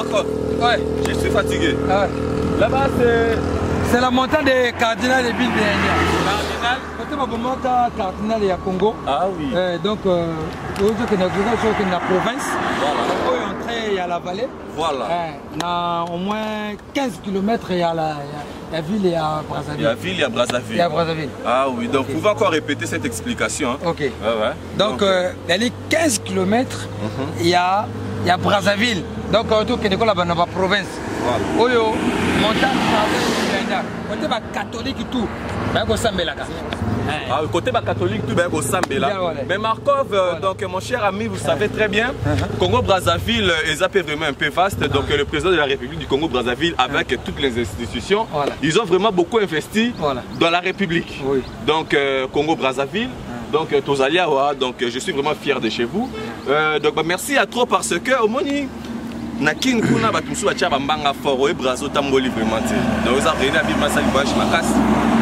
Marco. Ouais. Je suis fatigué. Ah ouais. Là-bas, c'est la montagne des cardinals de Bill Cardinal. Côté Babomata, cardinal et Congo. Ah oui. Donc, aujourd'hui, que dans la province, il y a la vallée. Voilà. On a au moins 15 km, il y a la ville et à Brazzaville. Il y a ville et à Brazzaville. Et à Brazzaville. Ah oui, donc vous pouvez encore répéter cette explication. Hein? Ok. Ouais, ouais. Donc, il y a 15 km, il y a Brazzaville. Donc, on trouve que c'est dans la province. Voilà. Oyo, montagne, côté catholique et tout. Ah, côté catholique, tout bien au Sambela. Mais Markov, donc mon cher ami, vous savez très bien, Congo-Brazzaville est vraiment un peu vaste. Donc le président de la République du Congo-Brazzaville, avec toutes les institutions, ils ont vraiment beaucoup investi dans la République. Oui. Donc Congo-Brazzaville, donc Tozaliawa, donc je suis vraiment fier de chez vous. Donc merci à trop parce que au Moni. Nakin kuna batumsu bacha bambanga fort et brazo tamboli vraiment. Donc vous avez à vivre ça libash makas.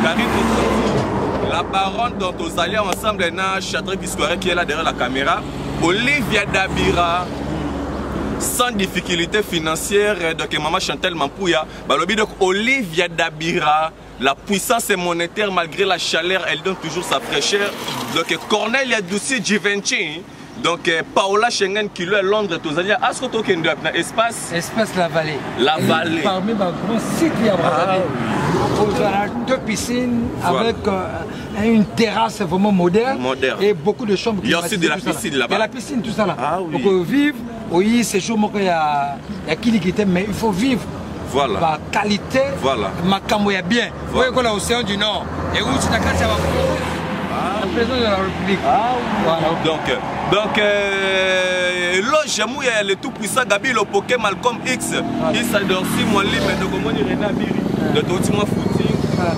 Karine la baronne dont vous allez ensemble na Chadri Biscoire qui est là derrière la caméra. Olivia Dabira sans difficulté financière donc maman Chantal Mampouya. Balobi donc Olivia Dabira. La puissance monétaire malgré la chaleur elle donne toujours sa fraîcheur. Donc Cornelia Doussi Givenchy. Donc Paola Schengen qui est à Londres, tous allez à ce que tu as espace. Espace la vallée. La vallée. Parmi les grands sites il y a Brazzaville. Il y a deux piscines avec une terrasse vraiment moderne. Et beaucoup de chambres. Il y a aussi de la piscine là-bas. Il y a la piscine, tout ça là. Ah, oui. Donc vivre, oui, c'est chaud, il y a qui qui mais il faut vivre. Voilà. La qualité, voilà. Makambo est bien. Vous voyez qu'on a l'océan du Nord. Et où tu as qu'à savoir. Le président de la République. Ah, voilà. Donc loge mou ya le tout puissant Gabi le Poké Malcolm X. Il s'adore si moi li mais donc moi ni René Abiri. De tout moi footing.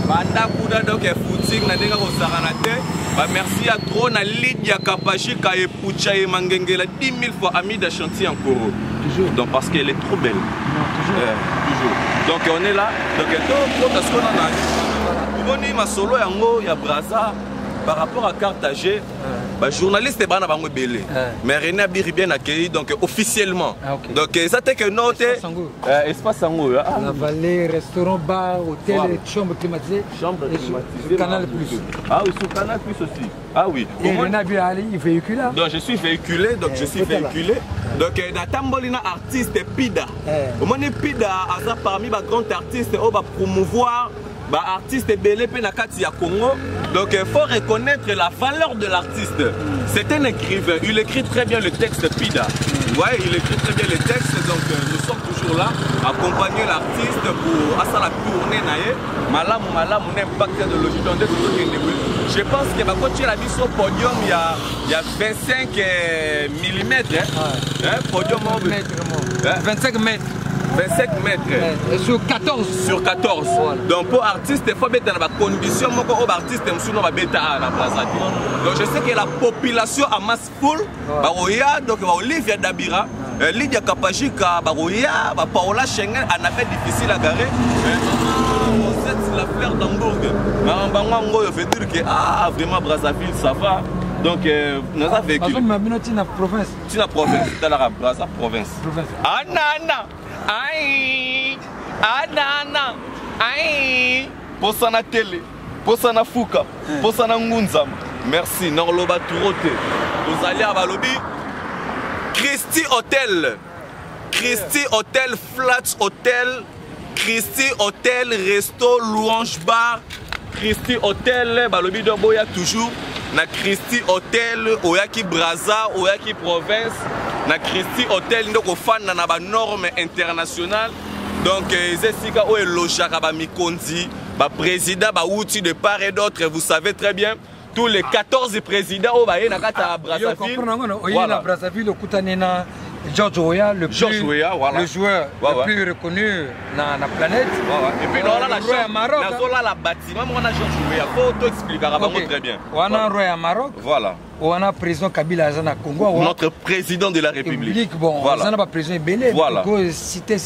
Banda kuda donc footing na denga ko saranate. Bah merci à trop na Lydia Kapachi ka e Pucha e Mangengela 10 000 fois ami de chantier en Koro. Toujours. Donc parce qu'elle est trop belle. Non, toujours. Toujours. Donc on est là. Donc tout parce qu'on a on est ma solo yango ya Brazza. Par rapport à Carthagé, journaliste est bana bango belé. Mais René Abiri bien accueilli donc officiellement. Donc ça c'est que note espace Sango. La vallée, restaurant, bar, hôtel, chambre climatisée. Chambre climatisée. Canal Plus. Ah oui, sur Canal Plus aussi. Ah oui. Et René Abiri il véhicule là. Donc je suis véhiculé, donc je suis véhiculé. Donc dans Tambolina artiste Pida. Au moins Pida a parmi les grands artistes on va promouvoir artiste belé pe na kati ya Congo. Donc il faut reconnaître la valeur de l'artiste. C'est un écrivain, il écrit très bien le texte Pida. Ouais, il écrit très bien les textes, donc nous sommes toujours là, accompagner l'artiste pour à ça la tournée naïe. Malam n'impact de logique dans des je pense que va continuer la mise au podium il y a 25 mm. Podium 25 mètres. 25 mètres. Et sur 14. Sur 14. Voilà. Donc pour artiste, il faut mettre dans la condition que l'artiste est bêta à Brazzaville. Donc je sais que la population a masse full. Donc Olivia Dabira, Lydia Kapajika, Paola Schengen, en avait difficile à garer. C'est la fleur d'Hambourg. Je veux dire que vraiment Brazzaville ça va. Donc nous avons vécu. Tu as province. Tu as province. Tu as la Brazza province. Anana. Aïe, Adana, aïe, Posana Télé, Posana Fouka, Posana Ngunzam. Merci, Norloba Tourote. Vous allez à Balobi. Christy Hotel, Christy Hotel, Flats Hotel, Christy Hotel, Resto, Louange Bar, Christy Hotel, Balobi de Boya toujours. Na Christy Hotel, Oyaki Brazza, Oyaki Province. Na Christy Hotel, nous avons na norme internationale. Donc, c'est ce où est logé à Mikondi, président, outil de part et d'autre. Vous savez très bien, tous les 14 présidents au Brazzaville. Voilà. Brazzaville, George Weah, le joueur le plus reconnu dans la planète. Et puis là, la Maroc. Là, la bâtiment, on a George Weah. Faut t'expliquer très bien. On a un roi à Maroc. Voilà. on a président Kabila Azana Congo. Notre président de la République. Bon, voilà. On n'a pas président Belé. Voilà. Cité,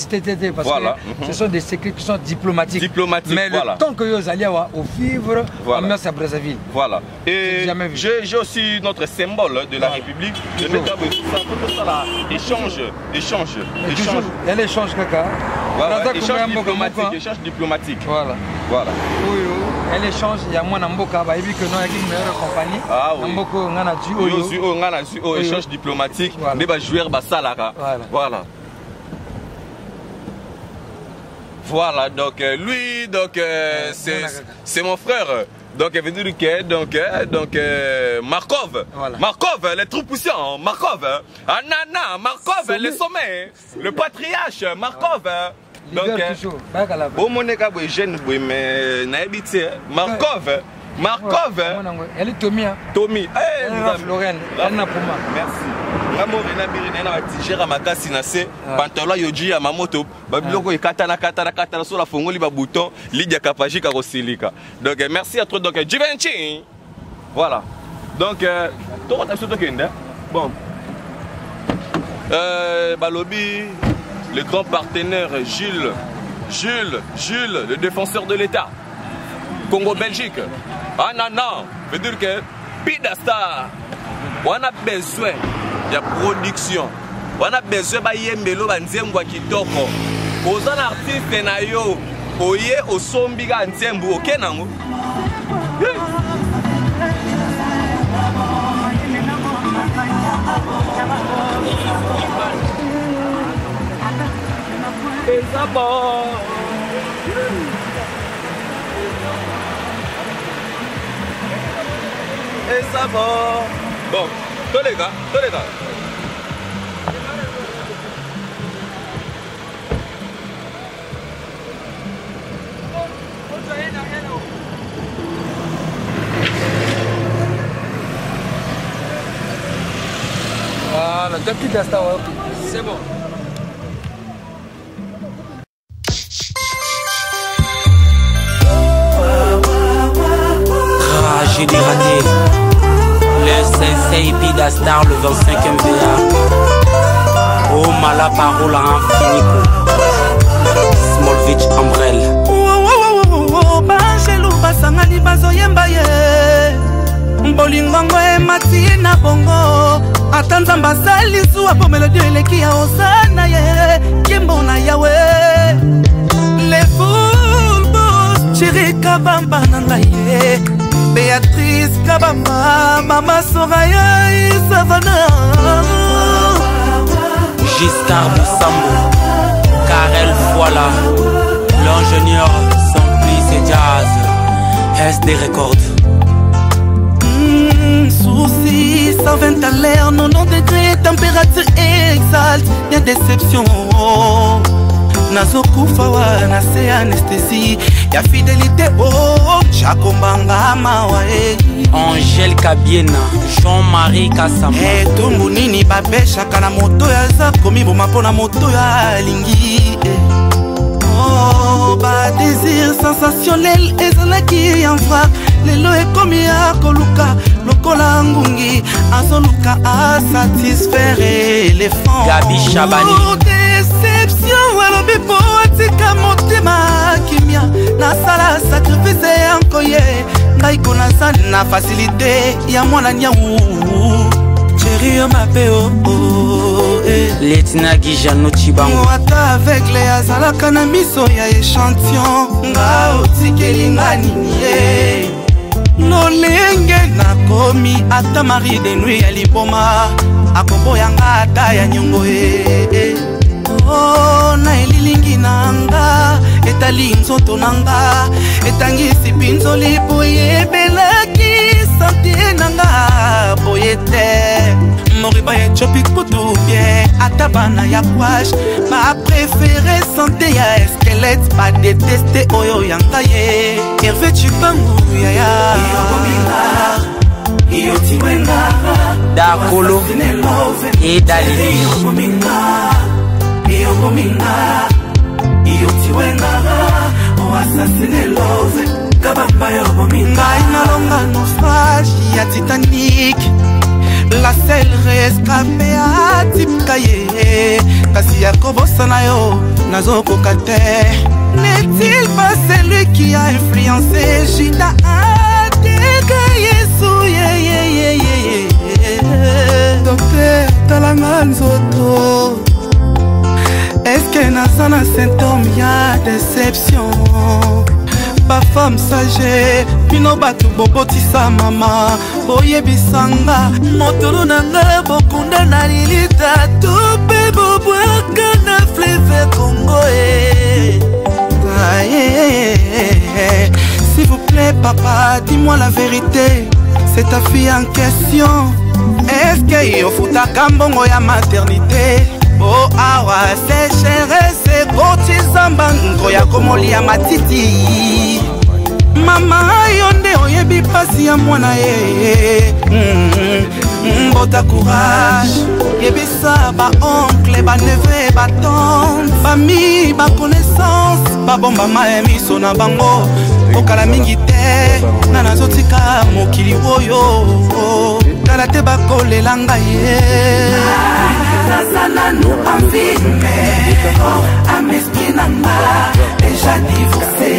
parce voilà. que ce sont des secrets qui sont diplomatiques. Mais le temps que vous allez au vivre, on à Brazzaville. Voilà. Et j'ai aussi notre symbole de la République. De mettre échange. Il y a l'échange, caca. Voilà. Échange diplomatique. Voilà. Voilà. Oui, elle échange, il y a moins d'amboka, il y a une meilleure compagnie. Ah oui. Échange diplomatique, mais bah jouer basalara. Voilà. Voilà, donc lui, donc c'est mon frère. Donc il veut dire que donc Markov, voilà. Markov, les troupes puissants, Markov, Anana, Markov, les sommets, le patriarche, Markov. Donc, au Monéga, jeune, mais n'habite Markov. Markov. Elle est Tommy. Tommy. Lorraine. Elle n'a pas moi. Merci. Pantalon yoji ya mamoto babiloko ekatana sur la fongoli ba bouton lidia kapajika kosilika. Donc merci à toi donc Givenchy. Voilà. Donc bon. Balobi, le grand partenaire Jules, le défenseur de l'État. Congo-Belgique. Ah non, veut dire que Pidastar, on a besoin de production. On a besoin de yembelo banzembo kitoko. Aux artistes na yo, oye osombiga nzembo okenango. Et ça bon. Et ça va. Bon, tous les gars. Voilà, depuis l'instant, c'est bon. J'ai raté le Sensei Pidastar, le 25e VA. Oh, mala parole infinico. Smolvich Umbrelle. Oh, Bangelou, Basangani, Bazoyemba, Bolingongo, Mati, na Bongo. Atanzamba, Salisu, Abo Melody, Lekia, Osana, Kimbo, na Yahweh. Les foules, boss, Chirika, Bamba, Nangaye. Béatrice Kabamba, Mama Soraya et Savannah. Giscard Moussambo, Karel Foila, l'ingénieur Simplice et Jazz, SD Records. Soucis, 120 à l'air, 90 degrés, température exalte, y'a déception. Nazokufawa, nase anesthésie, y'a fidélité, oh, chakombanga mawae. Angèle Kabiena, Jean-Marie Kassama. Eh, tongo nini babeshaka na moto ya za komi boma pona moto ya lingi. Oh, ba désir sensationnel ezalaki en vrac. Lelo ekomi ya koluka lokola ngungi azoluka a satisfaire l'éléphant. Gabi Chabani. Oh, déception alobi po atika motema kimia nasala sacrifice yankoye ngai konaza na facilité ya mwana nyau chéri mabe oh Letina Gijano Chibango. Ata aveugle azalaka na miso ya échantillon nga otikeli nga nini ye lolenge nakomi ata mari de nuit ya liboma akoboyanga ata ya nyongo ye. Oh, na elilingi nanga etali nzoto nanga etangisi pinzoli boye belaki santé nanga boye te moriba ya chopik putu bien ata bana ya kwash ba préféré santé ya squelette ba détesté oyo yanga ye Hervé Chibangu yaya iyo tiwenga Dakolo et Dali. Iyo gominga, iyo tiwenga, o assassine love, kabamba yo gominga. Inalonga naufrage ya Titanic, la seule rescapée à Tipkaye kasi ya kobosana yo nazokoka te. N'est-il pas celui qui a influencé Judas ateka Yesu Docteur talanga nzoto. Est-ce que naza na symptôme ya déception? Ba femme sage bino batu bobotisa mama boyebisanga motolo nanga bokunda na lilita tope bobwaka na fleuve Congo. S'il vous plaît papa, dis-moi la vérité, c'est ta fille en question. Est-ce que yo futaka mbongo ya maternité? Oh awa c'est chérie c'est kotizamba ngo ya komoli ya matiti. Mama yonde oyebi pasi ya mwana ye. Bota courage yebisa ba oncle ba neveu ba tante famille ba connaissance ba bomba ma miso na bango okala mingi te na nazotika mokili oyo kala te bakolela ngai ye. Nazana nous envie mais ameskinanga déjà divorcé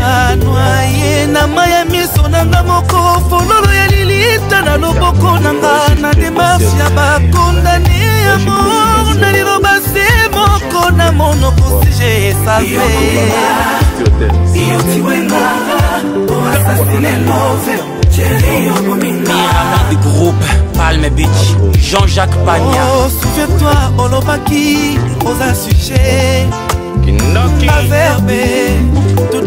anoye na maya miso nanga moko fololo ya lilita na loboko nanga na démarche ya bakondani ya mort na liloba se moko na monoko si j'ai salvé du groupe Palme Beach, Jean-Jacques Pagna. Oh, souviens-toi, Olobaki, aux sujet, la verbe, tout